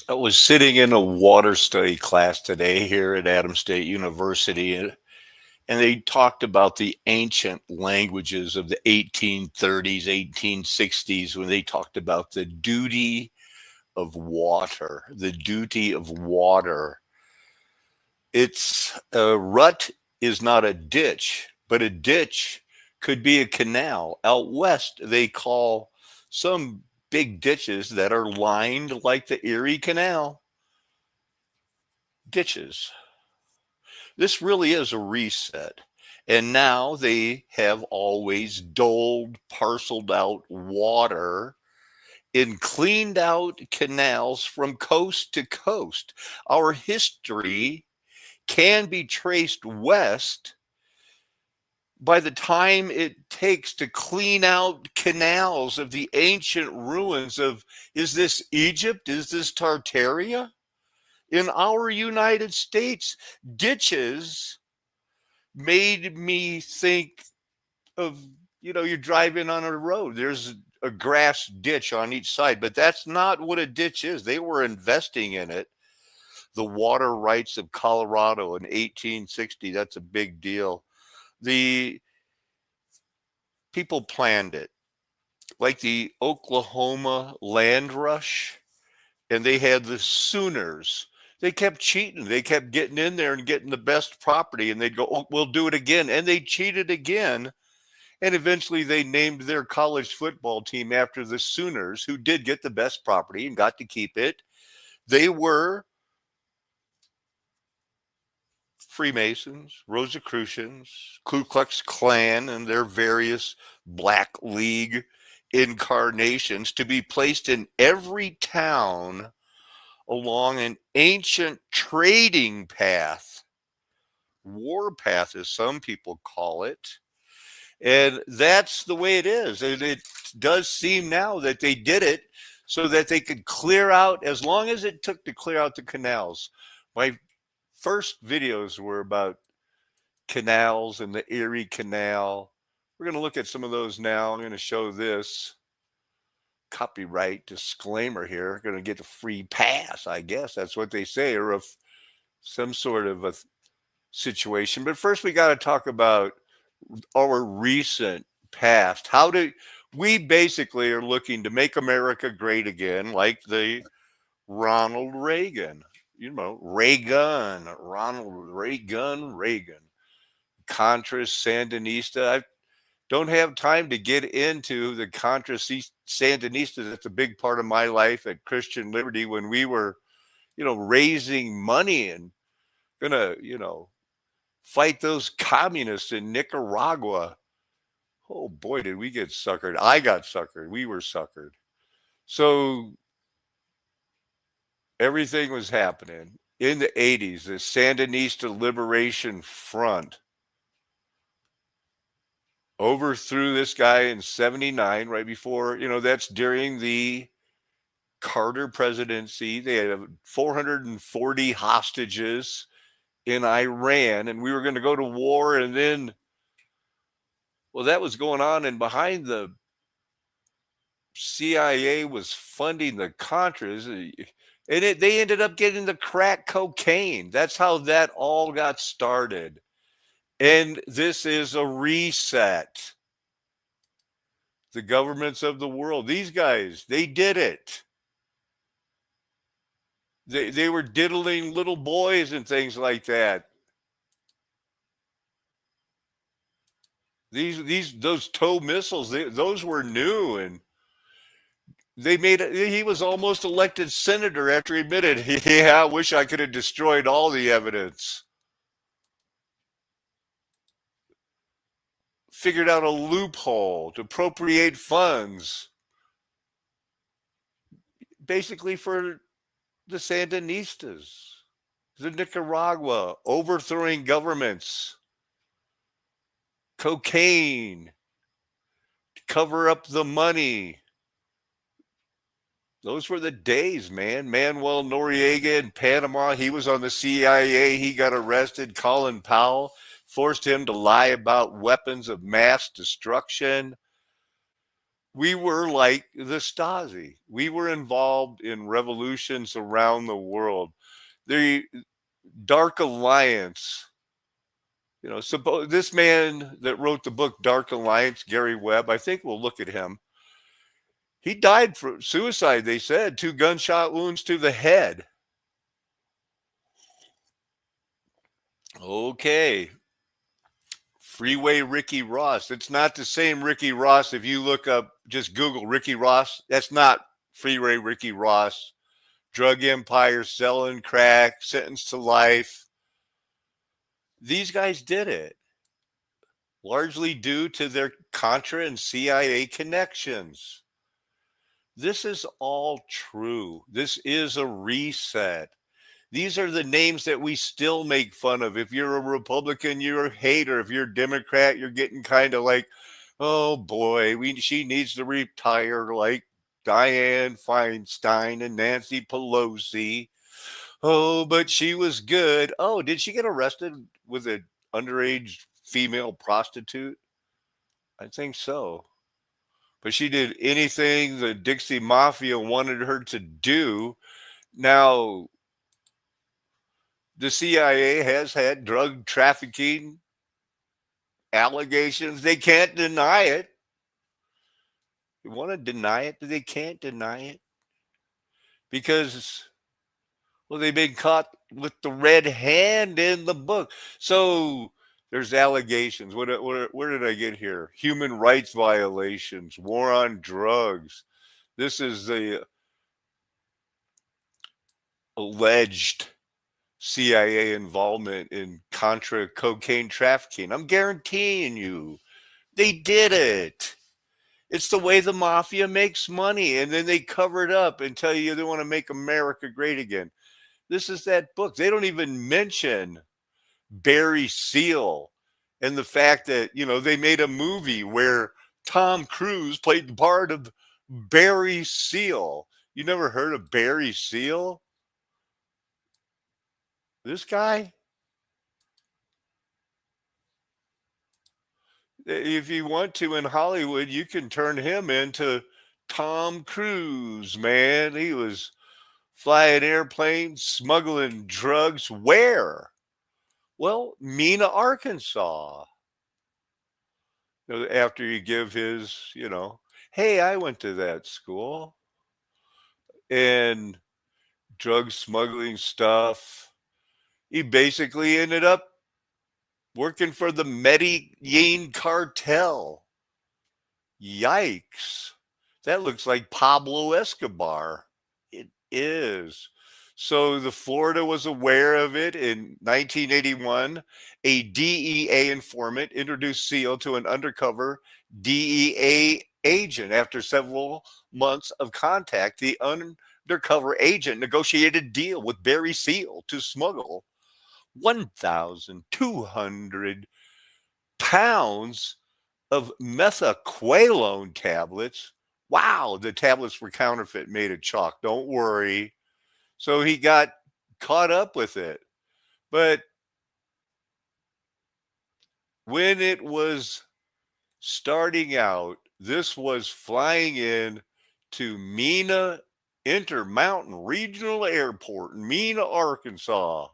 I was sitting in a water study class today here at Adams State University, and they talked about the ancient languages of the 1830s, 1860s, when they talked about the duty of water, the duty of water. It's a rut is not a ditch, but a ditch could be a canal. Out west, they call some big ditches that are lined like the Erie Canal ditches. This really is a reset. And now they have always doled, parceled out water in cleaned out canals from coast to coast. Our history can be traced west by the time it takes to clean out canals of the ancient ruins of, is this Egypt? Is this Tartaria? In our United States, ditches made me think of, you're driving on a road. There's a grass ditch on each side, but that's not what a ditch is. They were investing in it. The water rights of Colorado in 1860, that's a big deal. The people planned it, like the Oklahoma land rush, and they had the Sooners. They kept cheating. They kept getting in there and getting the best property, and they'd go, "Oh, we'll do it again." And they cheated again. And eventually they named their college football team after the Sooners, who did get the best property and got to keep it. They were Freemasons, Rosicrucians, Ku Klux Klan, and their various Black League incarnations to be placed in every town along an ancient trading path, war path, as some people call it. And that's the way it is. And it does seem now that they did it so that they could clear out, as long as it took to clear out the canals. My first videos were about canals and the Erie Canal. We're going to look at some of those now. I'm going to show this copyright disclaimer here. Going to get a free pass, I guess. That's what they say, or some sort of a situation. But first, we got to talk about our recent past. How do we basically are looking to make America great again, like the Ronald Reagan, Ronald Reagan, Contras, Sandinista. I don't have time to get into the Contras, Sandinista. That's a big part of my life at Christian Liberty when we were, raising money and gonna, fight those communists in Nicaragua. Oh boy, did we get suckered. I got suckered. We were suckered. So everything was happening in the 80s. The Sandinista Liberation Front overthrew this guy in 79, right before, that's during the Carter presidency. They had 440 hostages in Iran, and we were going to go to war. And then, well, that was going on, and behind the CIA was funding the Contras, and they ended up getting the crack cocaine. That's how that all got started. And this is a reset. The governments of the world, these guys, they did it. They were diddling little boys and things like that. Those tow missiles, those were new, and he was almost elected senator after he admitted, yeah, I wish I could have destroyed all the evidence. Figured out a loophole to appropriate funds, basically for the Sandinistas, the Nicaragua, overthrowing governments, cocaine, to cover up the money. Those were the days, man. Manuel Noriega in Panama, he was on the CIA. He got arrested. Colin Powell forced him to lie about weapons of mass destruction. We were like the Stasi. We were involved in revolutions around the world. The Dark Alliance, suppose this man that wrote the book Dark Alliance, Gary Webb, I think we'll look at him. He died from suicide, they said, 2 gunshot wounds to the head. Okay. Freeway Ricky Ross. It's not the same Ricky Ross. If you look up, just Google Ricky Ross, that's not Freeway Ricky Ross. Drug empire, selling crack, sentenced to life. These guys did it largely due to their Contra and CIA connections. This is all true. This is a reset. These are the names that we still make fun of. If you're a Republican, you're a hater. If you're a Democrat, you're getting kind of like, oh boy, she needs to retire like Dianne Feinstein and Nancy Pelosi. Oh, but she was good. Oh, did she get arrested with an underage female prostitute? I think so. But she did anything the Dixie Mafia wanted her to do. Now, the CIA has had drug trafficking allegations. They can't deny it. You want to deny it, but they can't deny it because, well, they've been caught with the red hand in the book. So there's allegations. Where did I get here? Human rights violations, war on drugs. This is the alleged CIA involvement in Contra cocaine trafficking. I'm guaranteeing you, they did it. It's the way the mafia makes money, and then they cover it up and tell you they want to make America great again. This is that book. They don't even mention Barry Seal and the fact that, they made a movie where Tom Cruise played the part of Barry Seal. You never heard of Barry Seal? This guy? If you want to in Hollywood, you can turn him into Tom Cruise, man. He was flying airplanes, smuggling drugs. Where? Well, Mena, Arkansas. After you give his, hey, I went to that school. And drug smuggling stuff. He basically ended up working for the Medellin cartel. Yikes. That looks like Pablo Escobar. It is. So the Florida was aware of it in 1981. A DEA informant introduced Seal to an undercover DEA agent. After several months of contact, the undercover agent negotiated a deal with Barry Seal to smuggle 1,200 pounds of methaqualone tablets. Wow, the tablets were counterfeit, made of chalk. Don't worry. So he got caught up with it. But when it was starting out, this was flying in to Mena Intermountain Regional Airport in Mena, Arkansas,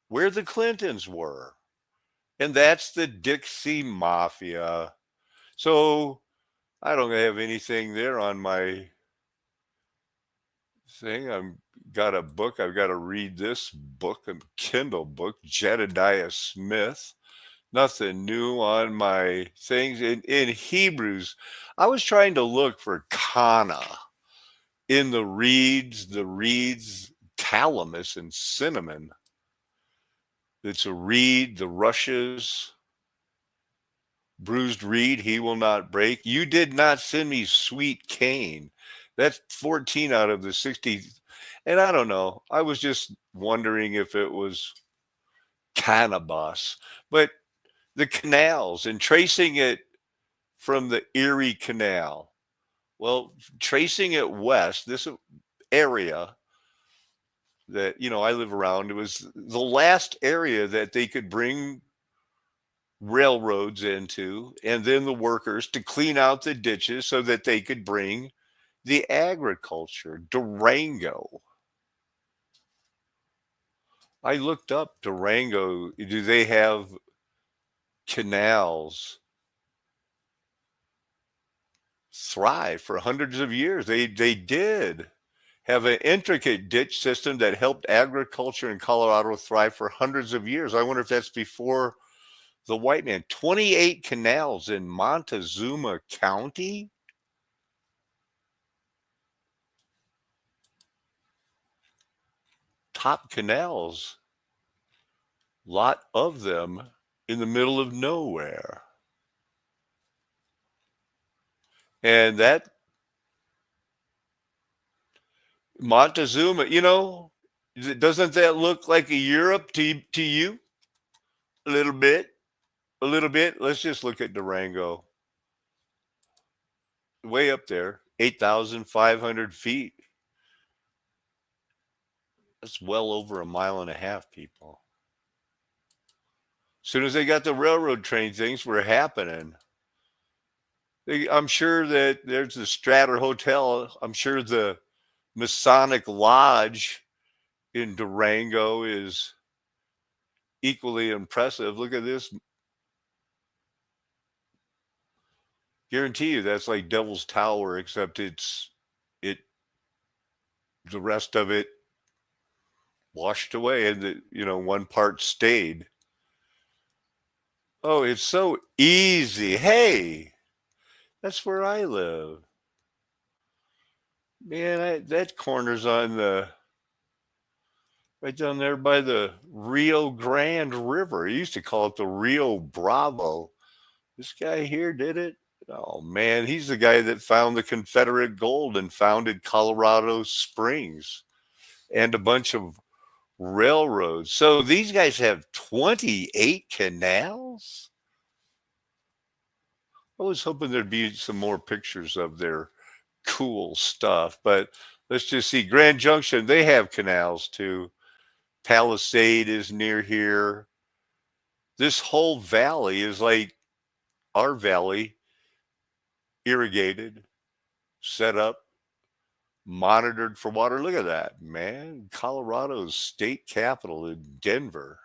where the Clintons were. And that's the Dixie Mafia. So I don't have anything there on my thing. I've got a book. I've got to read this book, a Kindle book, Jedediah Smith. Nothing new on my things. In Hebrews, I was trying to look for Kana in the reeds, calamus and cinnamon. It's a reed, the rushes, bruised reed, he will not break. You did not send me sweet cane. That's 14 out of the 60. And I don't know. I was just wondering if it was cannabis. But the canals and tracing it from the Erie Canal. Well, tracing it west, this area that, I live around, it was the last area that they could bring railroads into, and then the workers to clean out the ditches so that they could bring the agriculture. Durango. I looked up Durango. Do they have canals thrive for hundreds of years? They did have an intricate ditch system that helped agriculture in Colorado thrive for hundreds of years. I wonder if that's before the white man. 28 canals in Montezuma County. Top canals, lot of them in the middle of nowhere. And that Montezuma, doesn't that look like a Europe to you? A little bit, a little bit. Let's just look at Durango, way up there, 8,500 feet. That's well over a mile and a half, people. As soon as they got the railroad train, things were happening. I'm sure that there's the Stratter Hotel. I'm sure the Masonic Lodge in Durango is equally impressive. Look at this. Guarantee you that's like Devil's Tower, except it the rest of it washed away and one part stayed. Oh, it's so easy. Hey, that's where I live. Man, that corner's on right down there by the Rio Grande River. You used to call it the Rio Bravo. This guy here did it. Oh man, he's the guy that found the Confederate gold and founded Colorado Springs and a bunch of railroads. So these guys have 28 canals. I was hoping there'd be some more pictures of their cool stuff, but let's just see. Grand Junction, they have canals too. Palisade is near here. This whole valley is like our valley, irrigated, set up, monitored for water. Look at that, man. Colorado's state capital in Denver.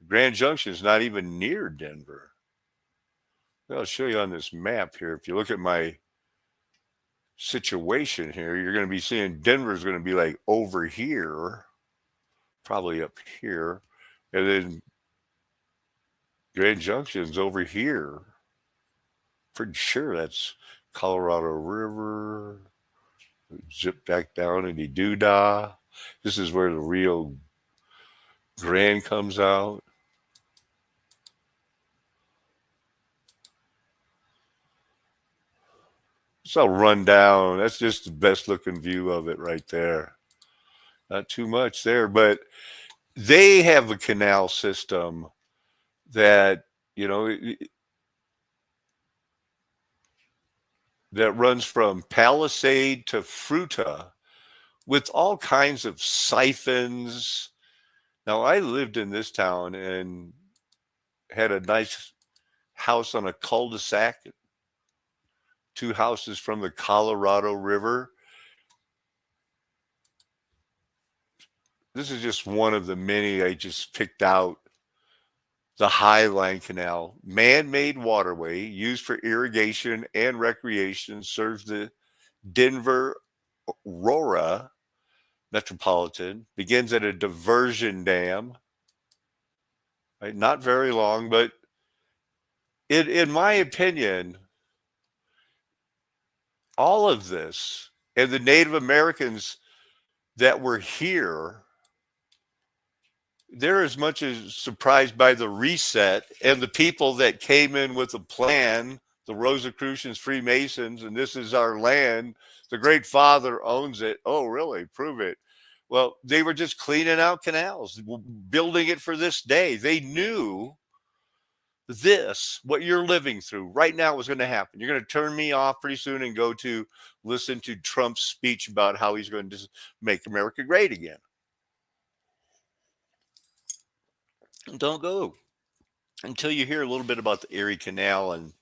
Grand Junction is not even near Denver. I'll show you on this map here. If you look at my situation here, you're going to be seeing Denver's going to be like over here, probably up here. And then Grand Junction's over here. Pretty sure that's Colorado River. Zip back down into Doodah. This is where the Rio Grande comes out. It's all run down. That's just the best looking view of it right there. Not too much there, but they have a canal system that, that runs from Palisade to Fruta with all kinds of siphons. Now, I lived in this town and had a nice house on a cul-de-sac, 2 houses from the Colorado River. This is just one of the many I just picked out. The Highline Canal, man-made waterway used for irrigation and recreation, serves the Denver Aurora metropolitan, begins at a diversion dam. Right? Not very long, but in my opinion, all of this and the Native Americans that were here, they're as much as surprised by the reset and the people that came in with a plan, the Rosicrucians, Freemasons, and this is our land. The Great Father owns it. Oh, really? Prove it. Well, they were just cleaning out canals, building it for this day. They knew this, what you're living through right now, was going to happen. You're going to turn me off pretty soon and go to listen to Trump's speech about how he's going to make America great again. Don't go. until you hear a little bit about the Erie Canal. And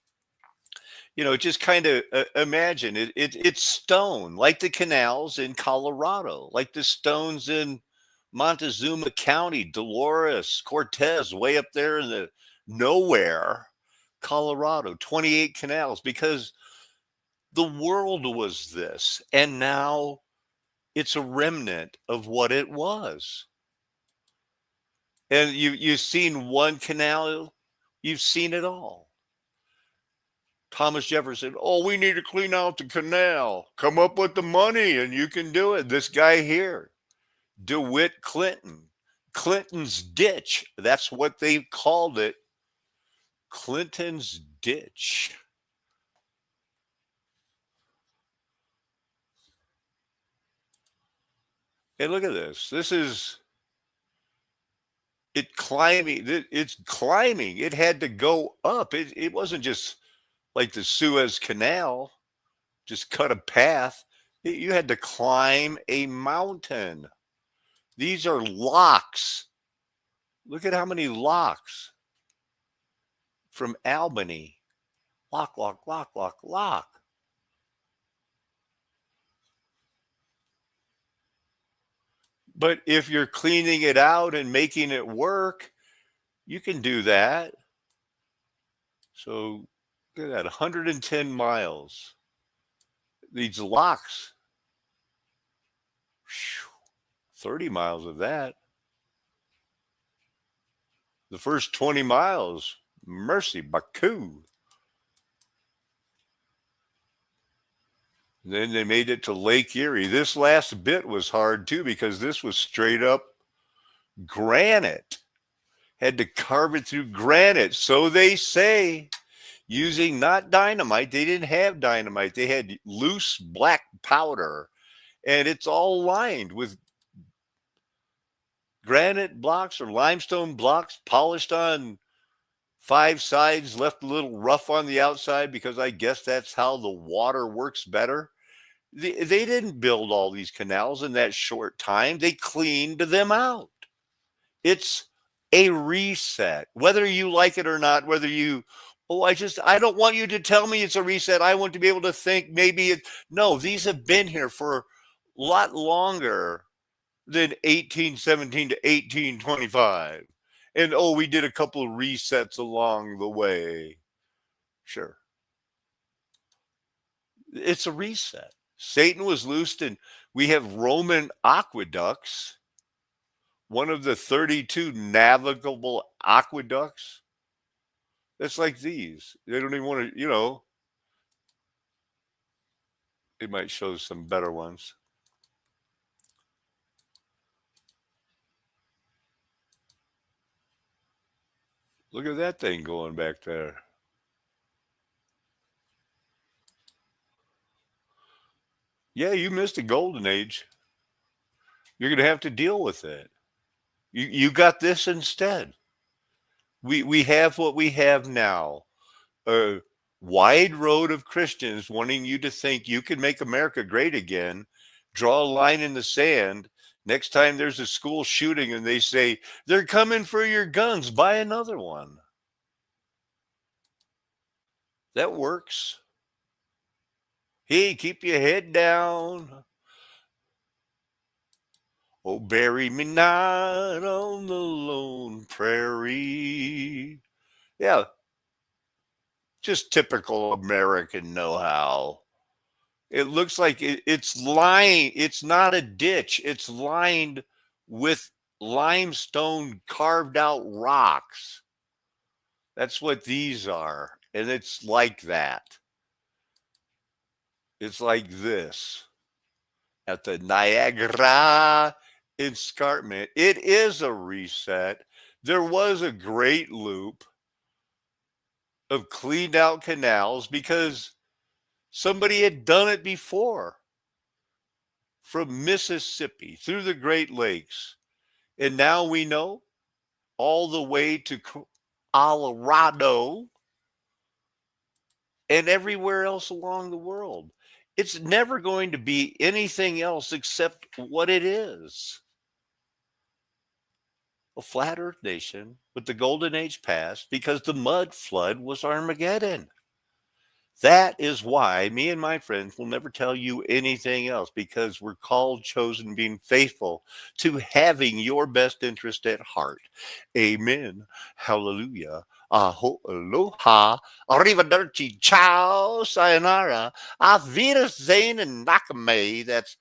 just kind of imagine it's stone, like the canals in Colorado, like the stones in Montezuma County, Dolores, Cortez, way up there in the nowhere, Colorado, 28 canals, because the world was this, and now it's a remnant of what it was. And you've seen one canal, you've seen it all. Thomas Jefferson, oh, we need to clean out the canal. Come up with the money and you can do it. This guy here, DeWitt Clinton, Clinton's ditch. That's what they called it. Clinton's ditch. Hey, look at this. This is it climbing. It's climbing. It had to go up. It wasn't just like the Suez Canal, just cut a path. You had to climb a mountain. These are locks. Look at how many locks from Albany. Lock, lock, lock, lock, lock. But if you're cleaning it out and making it work, you can do that. So look at that, 110 miles. These locks, 30 miles of that. The first 20 miles, mercy, Baku. Then they made it to Lake Erie. This last bit was hard too because this was straight up granite. Had to carve it through granite. So they say, using not dynamite. They didn't have dynamite. They had loose black powder. And it's all lined with granite blocks or limestone blocks polished on 5 sides, left a little rough on the outside because I guess that's how the water works better. They didn't build all these canals in that short time. They cleaned them out. It's a reset, whether you like it or not, whether you, oh, I don't want you to tell me it's a reset. I want to be able to think maybe no, these have been here for a lot longer than 1817 to 1825. And oh, we did a couple of resets along the way. Sure. It's a reset. Satan was loosed, and we have Roman aqueducts, one of the 32 navigable aqueducts. That's like these. They don't even want to, they might show some better ones. Look at that thing going back there. Yeah, you missed a golden age. You're going to have to deal with it. You got this instead. We have what we have now. A wide road of Christians wanting you to think you can make America great again, draw a line in the sand. Next time there's a school shooting and they say, they're coming for your guns, buy another one. That works. Hey, keep your head down. Oh, bury me not on the lone prairie. Yeah, just typical American know-how. It looks like it's lined. It's not a ditch. It's lined with limestone carved out rocks. That's what these are. And it's like that. It's like this at the Niagara Escarpment. It is a reset. There was a great loop of cleaned out canals because somebody had done it before from Mississippi through the Great Lakes. And now we know all the way to Colorado and everywhere else along the world. It's never going to be anything else except what it is. a flat earth nation with the golden age past because the mud flood was Armageddon. That is why me and my friends will never tell you anything else because we're called, chosen, being faithful to having your best interest at heart. Amen. Hallelujah. Aloha. Arrivederci. Ciao. Sayonara. Auf Wiedersehen and Nakame. That's